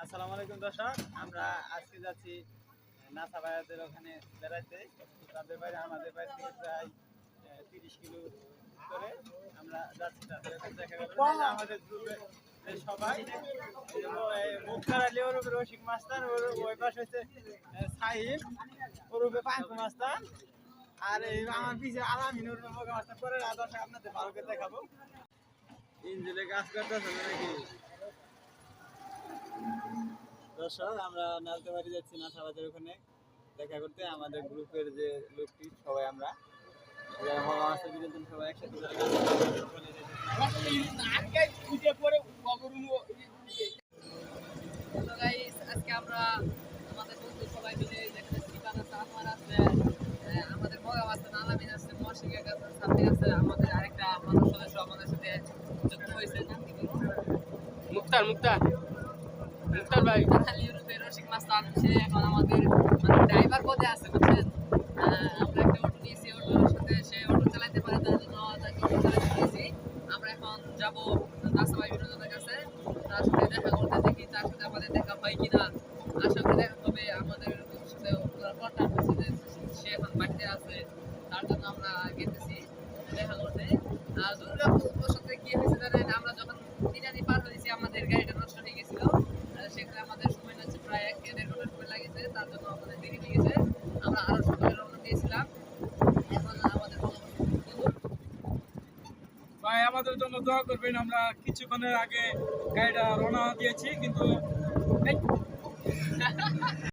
আসসালামু আলাইকুম দর্শক, আমরা আজকে যাচ্ছি নাসা ভাইয়াদের ওখানে বেড়াইতে। তাদের বাড়ি আমাদের বাড়ি থেকে প্রায় 30 কিলো করে আমরা যাচ্ছি। তাদের ওখানে দেখা গেল আমাদের গ্রুপে সবাই মুক্তার আলী ওরূপে রসিক মাস্তান, ওই পাশে হচ্ছে সাহিব ওরূপে পাঙ্কু মাস্তান, আর এই আমার পিছিয়ে আলামিন ওরূপে মোগা মাস্তান করে। দর্শক আপনাদের ভালো করে দেখাবো। ইঞ্জিলে কাজ করতেছে নাকি দর্শক? আমরা নাচতে বাড়ি যাচ্ছি নাসাবাদের ওখানে দেখা করতে। আমাদের গ্রুপের যে লোকটি সবাই আমরা সবাই একসাথে আজকে আমরা আমাদের বন্ধু সবাই মিলে যেখানে সিপান আছে, আমার আছে, আমাদের মগা আছে, আলামিন আছে, মর্শিক আছে, সামনে আছে, আমাদের আরেকটা মানুষ সদস্য আমাদের সাথে যুক্ত হয়েছে। মুক্তার ভাই ইউরোপের রসিক মাস্তান, সে এখন আমাদের ড্রাইভার পদে আছে, বুঝছেন। আমরা একটা অটো নিয়েছি, অটোর সাথে সে অটো চালাতে পারে, তার জন্য তাকে অটো চালাতে দিয়েছি। আমরা এখন যাবো নাসাবাই বিনোদনের কাছে, তার সাথে দেখা করতে, দেখি তার সাথে আমাদের দেখা হয় কিনা। আশা করি দেখা হবে। আমাদের সাথে কন্ট্যাক্ট হয়েছে যে সে এখন বাড়িতে আছে, তার জন্য আমরা গেতেছি দেখা করতে। দুর্গাপুর সাথে কি হয়েছে জানেন, আমরা যখন তিনানি পার হয়েছি আমাদের গাড়িটা নষ্ট হয়ে গেছিল। সেখানে আমাদের সময় লাগছে প্রায় 1-1.5 ঘন্টা সময় লাগেছে, তার জন্য আমাদের দেরি হয়ে গেছে। আমরা আরো সকালে রওনা দিয়েছিলাম। এখন আমাদের ভাই আমাদের জন্য দোয়া করবেন। আমরা কিছুক্ষণের আগে গাড়িটা রওনা দিয়েছি, কিন্তু